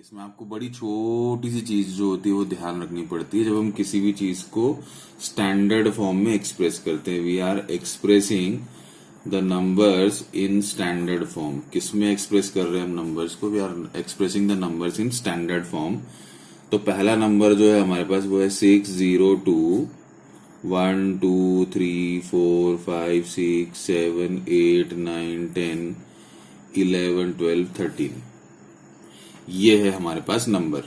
इसमें आपको बड़ी छोटी सी चीज जो होती है वो ध्यान रखनी पड़ती है जब हम किसी भी चीज को स्टैंडर्ड फॉर्म में एक्सप्रेस करते हैं। We are expressing the numbers in standard form. किस में एक्सप्रेस कर रहे हैं हम नंबर्स को? We are expressing the numbers in standard form. तो पहला नंबर जो है हमारे पास वो है 602 1 2 3 4 5 6 7 8 9 10 11 12 13। ये है हमारे पास नंबर।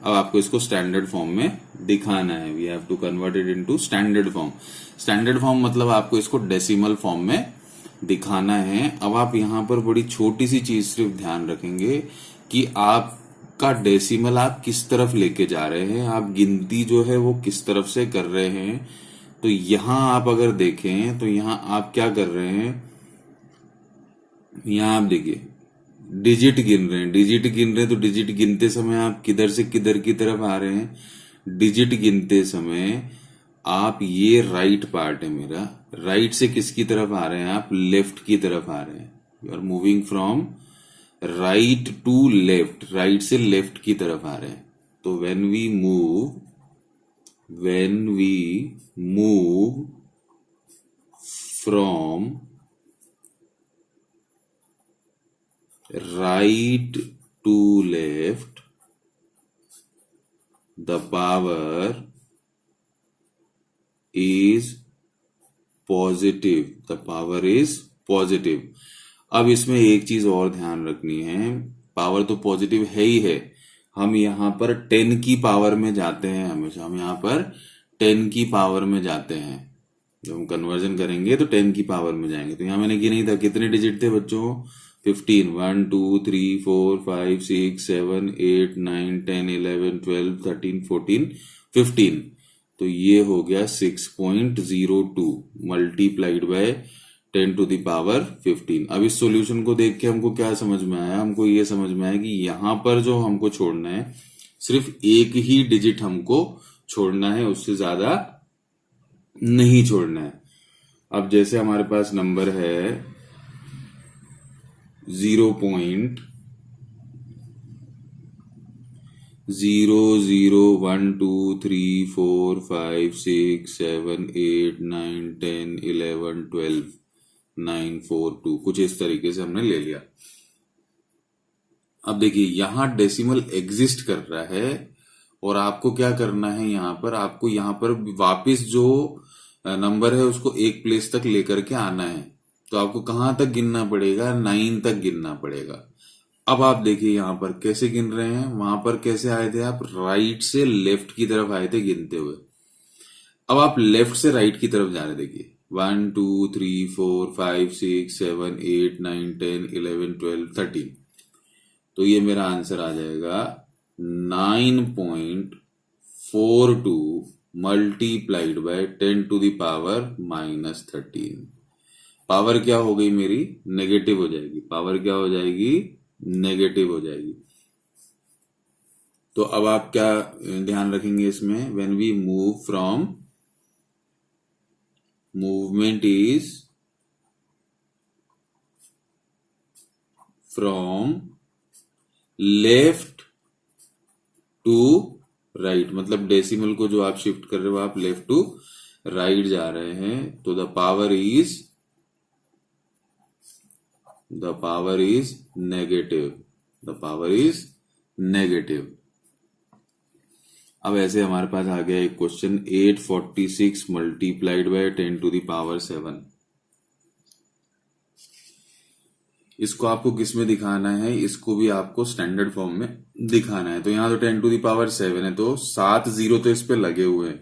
अब आपको इसको स्टैंडर्ड फॉर्म में दिखाना है। We have to convert it into standard form. Standard form मतलब आपको इसको डेसिमल फॉर्म में दिखाना है। अब आप यहां पर बड़ी छोटी सी चीज सिर्फ ध्यान रखेंगे कि आपका डेसिमल आप किस तरफ लेके जा रहे हैं, आप गिनती जो है वो किस तरफ से कर रहे हैं। तो यहां आप अगर देखें तो यहां आप क्या कर रहे हैं, यहां आप देखिए डिजिट गिन रहे हैं। डिजिट गिन रहे हैं तो डिजिट गिनते समय आप किधर से किधर की तरफ आ रहे हैं? डिजिट गिनते समय आप, ये राइट पार्ट है मेरा, राइट से किसकी तरफ आ रहे हैं आप? लेफ्ट की तरफ आ रहे हैं। You are moving from right to left, right से लेफ्ट की तरफ आ रहे हैं। तो when we move from right to left, the power is positive, the power is positive। अब इसमें एक चीज और ध्यान रखनी है, पावर तो पॉजिटिव है ही है। हम यहाँ पर 10 की पावर में जाते हैं, हमेशा हम यहाँ पर 10 की पावर में जाते हैं। जब हम कन्वर्जन करेंगे तो 10 की पावर में जाएंगे। तो यहाँ मैंने गिना ही था, कितने डिजिट थे बच्चों? 15। 1 2 3 4 5 6 7 8 9 10 11 12 13 14 15। तो ये हो गया 6.02 multiplied by 10 to the power 15। अब इस सॉल्यूशन को देख के हमको क्या समझ में आया? हमको ये समझ में आया कि यहां पर जो हमको छोड़ना है सिर्फ एक ही डिजिट हमको छोड़ना है, उससे ज्यादा नहीं छोड़ना है। अब जैसे हमारे पास नंबर है 0.0012345678910111294 कुछ इस तरीके से हमने ले लिया। अब देखिए यहां डेसिमल एग्जिस्ट कर रहा है और आपको क्या करना है, यहां पर आपको यहां पर वापस जो नंबर है उसको एक प्लेस तक लेकर के आना है। तो आपको कहां तक गिनना पड़ेगा? 9 तक गिनना पड़ेगा। अब आप देखिए यहां पर कैसे गिन रहे हैं, वहां पर कैसे आए थे आप? राइट से लेफ्ट की तरफ आए थे गिनते हुए। अब आप लेफ्ट से राइट की तरफ जा रहे, देखिए 1 2 3 4 5 6 7 8 9 10 11 12 13। तो ये मेरा आंसर आ जाएगा 9.42 multiplied by 10 to the power -13। Power क्या हो गई मेरी? नेगेटिव हो जाएगी। पावर क्या हो जाएगी? नेगेटिव हो जाएगी। तो अब आप क्या ध्यान रखेंगे इसमें? When we move from, movement is from left to right, मतलब डेसिमल को जो आप शिफ्ट कर रहे हो आप लेफ्ट टू राइट जा रहे हैं। तो the power is negative. The power is negative. अब ऐसे हमारे पास आ गया एक question 846 multiplied by 10 to the power 7। इसको आपको किस में दिखाना है? इसको भी आपको स्टैंडर्ड फॉर्म में दिखाना है। तो यहां तो 10 टू द पावर 7 है, तो 7 जीरो तो इस पे लगे हुए हैं।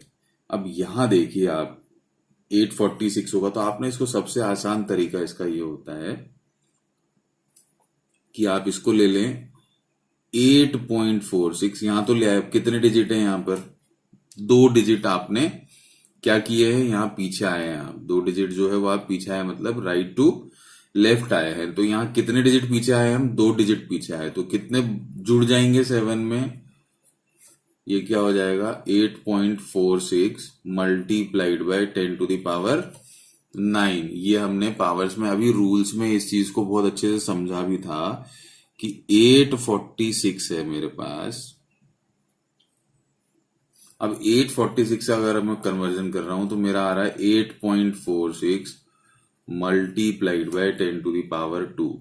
अब यहां देखिए आप 846 होगा, तो आपने इसको सबसे आसान तरीका इसका ये होता है कि आप इसको ले लें 8.46। यहां तो ले आए, कितने डिजिट है यहां पर? 2 डिजिट आपने क्या किए हैं, यहां पीछे आए हैं आप। 2 डिजिट जो है वो आप पीछे आए, मतलब राइट टू लेफ्ट आए हैं। तो यहां कितने डिजिट पीछे आए? हम 2 डिजिट पीछे आए। तो कितने जुड़ जाएंगे 7 में? ये क्या हो जाएगा? 8.46 multiplied by 10 to the power 9। ये हमने पावर्स में, अभी रूल्स में इस चीज को बहुत अच्छे से समझा भी था कि 846 है मेरे पास। अब 846 का अगर मैं कन्वर्जन कर रहा हूं तो मेरा आ रहा है 8.46 मल्टीप्लाइड बाय 10⁻²,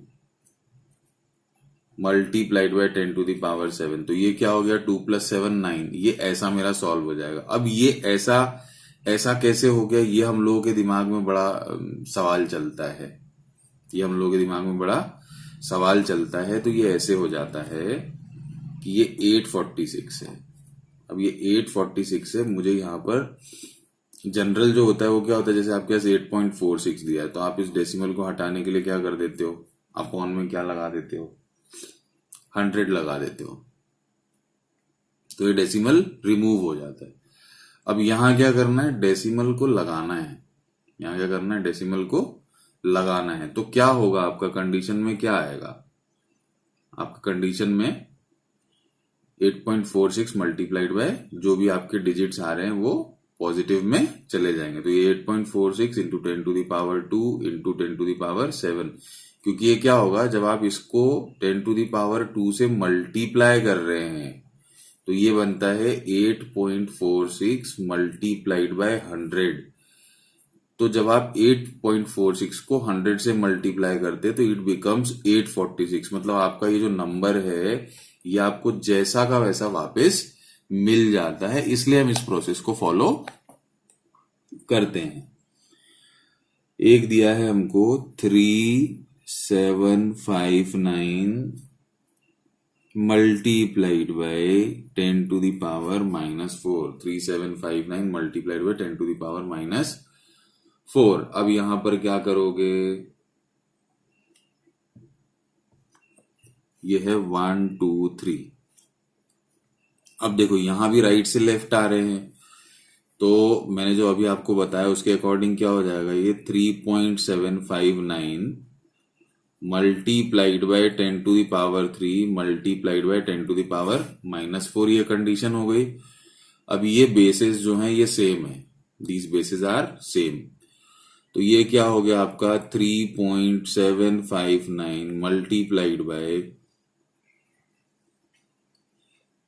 मल्टीप्लाइड बाय 10⁻7। तो ये क्या हो गया, 2 + 7 9। ये ऐसा मेरा सॉल्व हो जाएगा। अब ये ऐसा ऐसा कैसे हो गया, ये हम लोगों के दिमाग में बड़ा सवाल चलता है। ये हम लोगों के दिमाग में बड़ा सवाल चलता है। तो ये ऐसे हो जाता है कि ये 846 है। अब ये 846 है, मुझे यहाँ पर जनरल जो होता है वो क्या होता है, जैसे आपके पास 8.46 दिया है तो आप इस डेसिमल को हटाने के लिए क्या कर देते हो, अपॉन में क्या लगा देते हो, 100 लगा देते हो, तो ये डेसिमल रिमूव हो जाता है। अब यहां क्या करना है, डेसिमल को लगाना है। यहां क्या करना है, डेसिमल को लगाना है। तो क्या होगा आपका कंडीशन में, क्या आएगा आपका कंडीशन में, 8.46 मल्टीप्लाइड बाय जो भी आपके डिजिट्स आ रहे हैं वो पॉजिटिव में चले जाएंगे। तो ये 8.46 इंटू 10⁻² इंटू 10⁻7, क्योंकि ये क्या होगा, जब आप इसको 10⁻² से मल्टीप्लाई कर रहे हैं तो ये बनता है 8.46 मल्टीप्लाइड बाय 100। तो जब आप 8.46 को 100 से मल्टीप्लाई करते तो इट बिकम्स 846। मतलब आपका ये जो नंबर है ये आपको जैसा का वैसा वापस मिल जाता है। इसलिए हम इस प्रोसेस को फॉलो करते हैं। एक दिया है हमको 3759 मल्टीप्लाइड बाय 10⁻⁻4। 3759 multiplied by 10⁻⁻4। अब यहां पर क्या करोगे, ये है 1 2 3। अब देखो यहां भी राइट से लेफ्ट आ रहे हैं, तो मैंने जो अभी आपको बताया उसके अकॉर्डिंग क्या हो जाएगा, ये 3.759 मल्टीप्लाइड बाय 10⁻³ मल्टीप्लाइड बाय 10⁻⁻4। ये कंडीशन हो गई। अब ये बेसिस जो हैं ये सेम है, दीज बेसिस आर सेम। तो ये क्या हो गया आपका 3.759 मल्टीप्लाइड बाय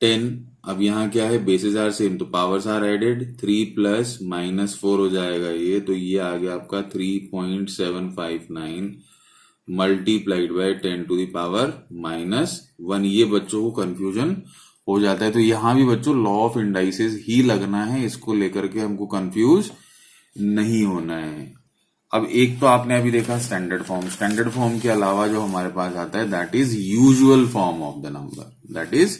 10। अब यहां क्या है, बेसिस आर सेम तो पावर्स आर एडेड, 3 + -4 हो जाएगा ये। तो ये आ गया आपका 3.759 मल्टीप्लाइड बाय 10⁻⁻1। ये बच्चों को कंफ्यूजन हो जाता है। तो यहां भी बच्चों लॉ ऑफ इंडाइसेस ही लगना है, इसको लेकर के हमको कंफ्यूज नहीं होना है। अब एक तो आपने अभी देखा स्टैंडर्ड फॉर्म। स्टैंडर्ड फॉर्म के अलावा जो हमारे पास आता है that is usual form of the number, that is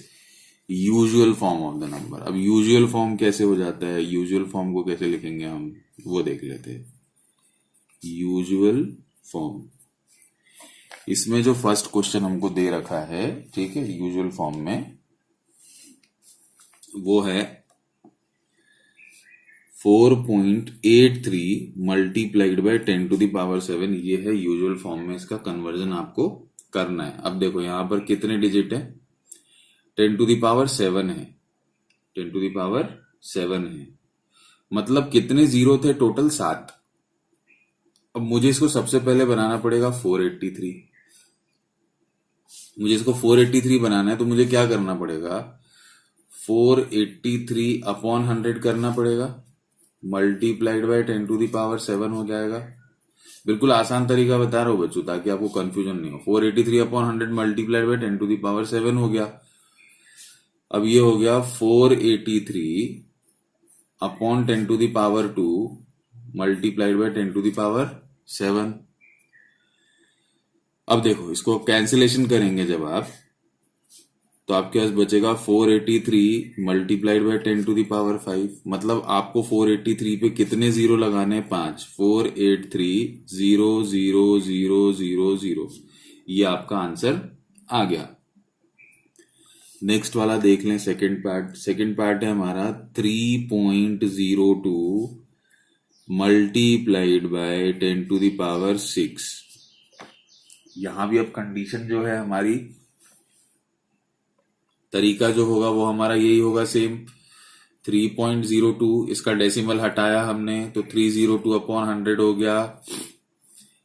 usual form of the number. अब यूजुअल फॉर्म कैसे हो जाता है, यूजुअल फॉर्म को कैसे लिखेंगे हम, वो देख लेते हैं। यूजुअल फॉर्म, इसमें जो फर्स्ट क्वेश्चन हमको दे रखा है, ठीक है, यूजुअल फॉर्म में वो है 4.83 मल्टीप्लाइड बाय 10⁻7। ये है यूजुअल फॉर्म में, इसका कन्वर्जन आपको करना है। अब देखो यहां पर कितने डिजिट है, 10⁻7 है, 10⁻7 है, मतलब कितने जीरो थे टोटल, 7। अब मुझे इसको सबसे पहले बनाना पड़ेगा 483। मुझे इसको 483 बनाना है तो मुझे क्या करना पड़ेगा, 483 अपॉन 100 करना पड़ेगा, मल्टीप्लाइड बाय 10⁻7 हो जाएगा। बिल्कुल आसान तरीका बता रहा हूं बच्चों ताकि आपको कंफ्यूजन नहीं हो। 483 अपॉन 100 मल्टीप्लाइड बाय 10⁻7 हो गया। अब ये हो गया 483 अपॉन 10⁻2 मल्टीप्लाइड बाय 10⁻7। अब देखो इसको कैंसिलेशन करेंगे जब आप, तो आपके पास बचेगा 483 मल्टीप्लाइड बाय 10⁵। मतलब आपको 483 पे कितने जीरो लगाने हैं, 5। 483 0 0 0 0 0, ये आपका आंसर आ गया। नेक्स्ट वाला देख लें, सेकंड पार्ट। सेकंड पार्ट है हमारा 3.02 मल्टीप्लाइड बाय 10⁶। यहां भी अब कंडीशन जो है हमारी, तरीका जो होगा वो हमारा यही होगा सेम। 3.02, इसका डेसिमल हटाया हमने तो 302 अपॉन 100 हो गया।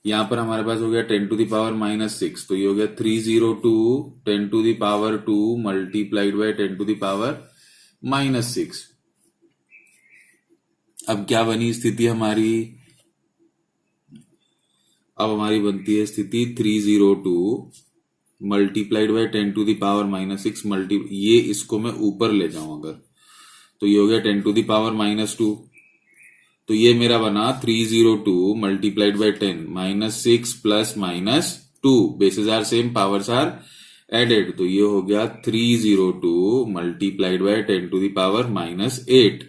यहां पर हमारे पास हो गया 10⁻⁻6, तो ये हो गया 302 10⁻2 मल्टीप्लाइड बाय 10⁻⁻6। अब क्या बनी स्थिति हमारी? अब हमारी बनती है स्थिति 302 मल्टीप्लाइड बाय 10⁻⁻6 ये इसको मैं ऊपर ले जाऊं अगर, तो ये हो गया 10⁻⁻2। तो ये मेरा बना 302 multiplied by 10 -6 plus -2, bases are same, powers are added, तो ये हो गया 302 मल्टीप्लाइड बाय 10⁻⁻8।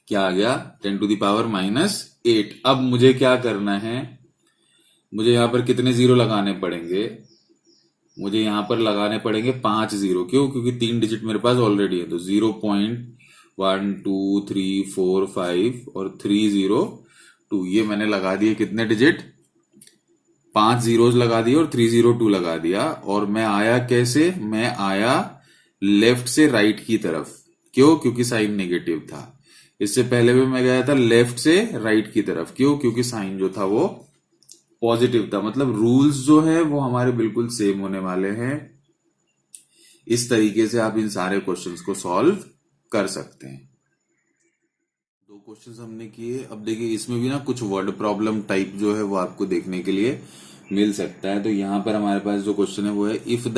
क्या आ गया? 10⁻⁻8। अब मुझे क्या करना है? मुझे यहां पर कितने जीरो लगाने पड़ेंगे? मुझे यहां पर लगाने पड़ेंगे 5 जीरो। क्यों? क्योंकि 3 डिजिट मेरे पास ऑलरेडी है, तो 0.1 2 3 4 5 और 302 ये मैंने लगा दिए। कितने डिजिट? 5 जीरोज लगा दिए और 302 लगा दिया। और मैं आया कैसे? मैं आया लेफ्ट से राइट की तरफ। क्यों? क्योंकि साइन नेगेटिव था। इससे पहले भी मैं गया था लेफ्ट से राइट की तरफ। क्यों? क्योंकि साइन जो था वो पॉजिटिव था। मतलब रूल्स जो है वो हमारे बिल्कुल सेम होने वाले हैं। इस तरीके से आप इन सारे क्वेश्चंस को सॉल्व कर सकते हैं। 2 क्वेश्चंस हमने किए। अब देखिए इसमें भी ना कुछ वर्ड प्रॉब्लम टाइप जो है वो आपको देखने के लिए मिल सकता है। तो यहां पर हमारे पास जो क्वेश्चन है वो है if the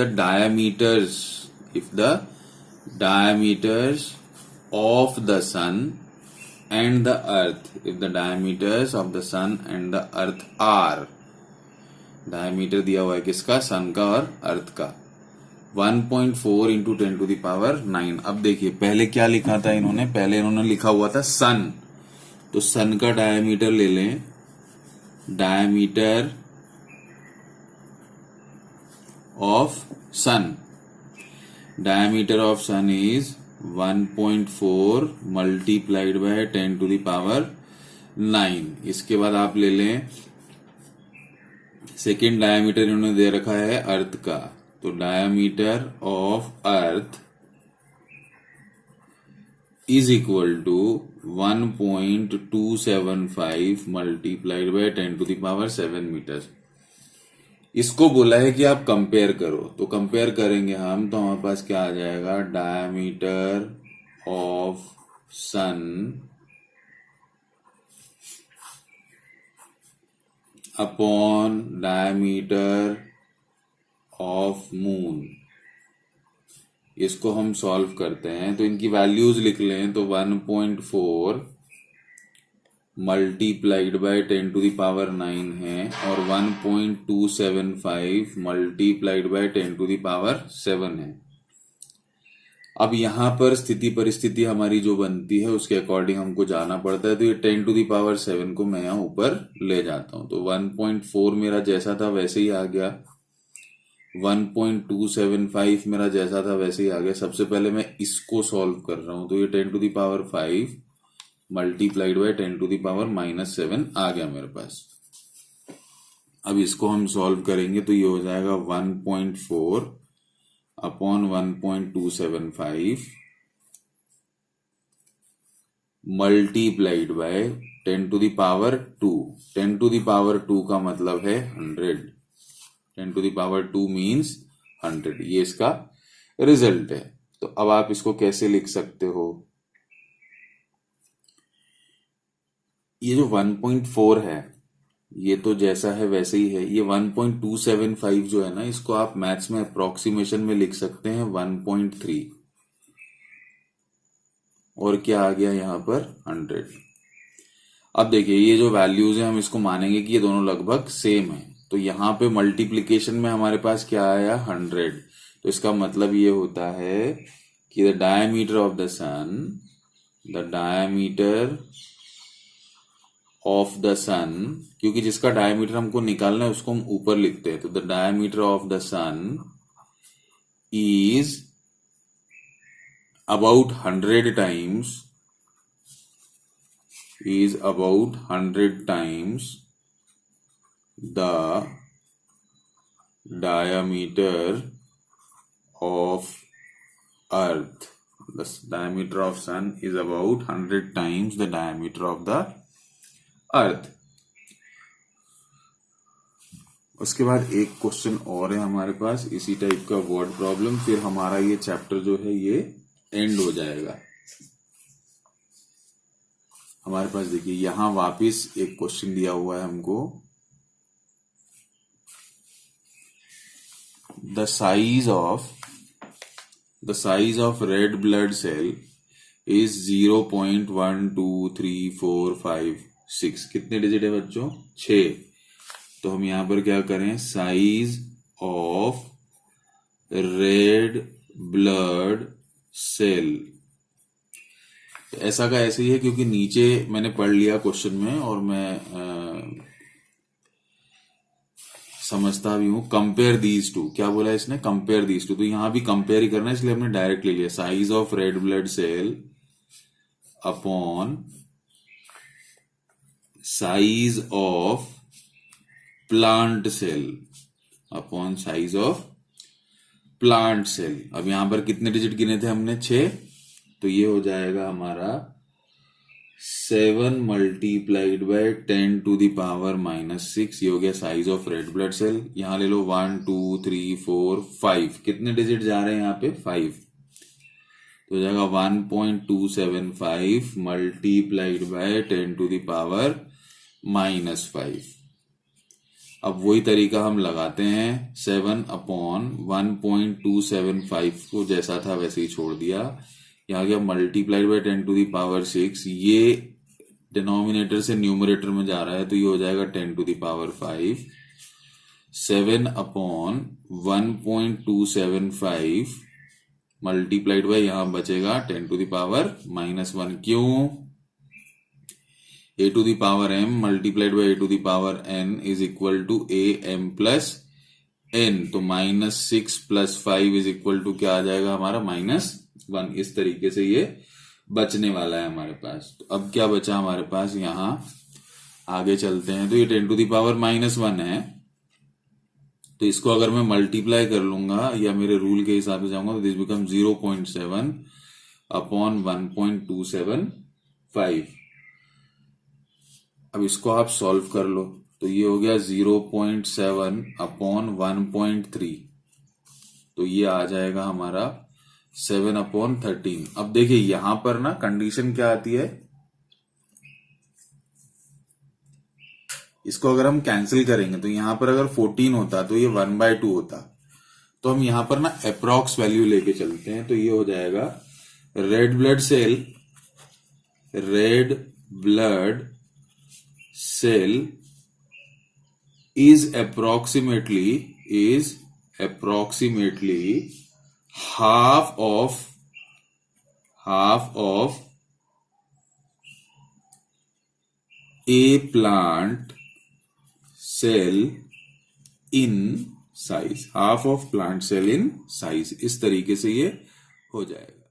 diameters of the sun and the earth, if the diameters of the sun and the earth are, diameter दिया हुआ है किसका? सन का और अर्थ का। 1.4 इंटू 10⁹। अब देखिए पहले क्या लिखा था इन्होंने? पहले इन्होंने लिखा हुआ था सन, तो सन का डायमीटर ले लें। Diameter of sun, diameter of sun is 1.4 multiplied by 10⁹। इसके बाद आप ले लें सेकेंड डायमीटर इन्होंने दे रखा है अर्थ का, तो diameter of earth is equal to 1.275 multiplied by 10⁻7 metre. इसको बोला है कि आप कंपेयर करो, तो कंपेयर करेंगे हम, तो हमारे पास क्या आ जाएगा? Diameter of sun upon diameter of moon. इसको हम सॉल्व करते हैं, तो इनकी वैल्यूज लिख लें। तो 1.4 मल्टीप्लाइड बाय 10⁹ है और 1.275 मल्टीप्लाइड बाय 10⁻7 है। अब यहां पर स्थिति परिस्थिति हमारी जो बनती है उसके अकॉर्डिंग हमको जाना पड़ता है। तो ये 10⁻7 को मैं यहां ऊपर ले जाता हूं, तो 1.4 मेरा जैसा था वैसे ही आ गया, 1.275 मेरा जैसा था वैसे ही आ गया। सबसे पहले मैं इसको सॉल्व कर रहा हूं, तो ये 10⁵ मल्टीप्लाइड बाय 10⁻7 आ गया मेरे पास। अब इसको हम सॉल्व करेंगे तो ये हो जाएगा 1.4 अपॉन 1.275 मल्टीप्लाइड बाय 10⁻2। 10⁻2 का मतलब है 100। 10⁻2 मीन्स 100। ये इसका रिजल्ट है। तो अब आप इसको कैसे लिख सकते हो? ये जो 1.4 है ये तो जैसा है वैसे ही है। ये 1.275 जो है ना, इसको आप मैथ्स में अप्रोक्सीमेशन में लिख सकते हैं 1.3, और क्या आ गया यहां पर? 100। अब देखिए ये जो वैल्यूज है हम इसको मानेंगे कि ये दोनों लगभग सेम है। तो यहां पे मल्टीप्लीकेशन में हमारे पास क्या आया? 100। तो इसका मतलब ये होता है कि the diameter of the sun, the diameter of the sun, क्योंकि जिसका डायमीटर हमको निकालना है उसको हम ऊपर लिखते हैं, तो the diameter of the sun is about 100 times, is about 100 times the diameter of earth. The diameter of sun is about 100 times the diameter of the earth. उसके बाद एक क्वेश्चन और है हमारे पास इसी टाइप का वर्ड प्रॉब्लम, फिर हमारा ये चैप्टर जो है ये एंड हो जाएगा। हमारे पास देखिए यहां वापिस एक क्वेश्चन दिया हुआ है हमको, the size of red blood cell is 0.12345 कितने डिजिट है बच्चों? 6। तो हम यहां पर क्या करें, size of red blood cell, ऐसा का ऐसे ही है क्योंकि नीचे मैंने पढ़ लिया क्वेश्चन में और मैं समझता भी हूं। कंपेयर दीज टू, क्या बोला इसने? कंपेयर दीज टू, तो यहां भी कंपेयर ही करना है, इसलिए हमने डायरेक्ट ले लिया size of red blood cell upon size of plant cell upon size of plant cell. अब यहां पर कितने डिजिट गिने थे हमने? 6। तो ये हो जाएगा हमारा 7 multiplied by 10 to the power -6। ये हो गया size of red blood cell. यहां ले लो 1 2 3 4 5, कितने डिजिट जा रहे हैं यहाँ पे? 5। तो हो जाएगा 1.275 multiplied by 10 to the power -5। अब वही तरीका हम लगाते हैं, 7 अपॉन 1.275 को जैसा था वैसे ही छोड़ दिया, यहाँ गया multiplied by 10 to the power 6, ये डिनोमिनेटर से न्यूमरेटर में जा रहा है तो ये हो जाएगा 10 to the power 5। 7 upon 1.275 multiplied by यहां बचेगा 10 टू द पावर -1। क्यों? a to the power m multiplied by a to the power n is equal to a m plus n। तो -6 प्लस 5 इज इक्वल टू क्या आ जाएगा हमारा? -1। इस तरीके से ये बचने वाला है हमारे पास। तो अब क्या बचा हमारे पास? यहां आगे चलते हैं तो ये 10 टू द पावर -1 है, तो इसको अगर मैं मल्टीप्लाई कर लूंगा या मेरे रूल के हिसाब से जाऊंगा तो दिस बिकम 0.7 अपॉन 1.275। अब इसको आप सॉल्व कर लो तो ये हो गया 0.7 अपॉन 1.3, तो ये आ जाएगा हमारा 7 अपॉन 13। अब देखिए यहां पर ना कंडीशन क्या आती है, इसको अगर हम कैंसिल करेंगे तो यहां पर अगर 14 होता तो ये 1/2 होता। तो हम यहां पर ना अप्रॉक्स वैल्यू लेके चलते हैं, तो ये हो जाएगा red blood cell is approximately half of a plant cell in size, half of plant cell in size। इस तरीके से ये हो जाएगा।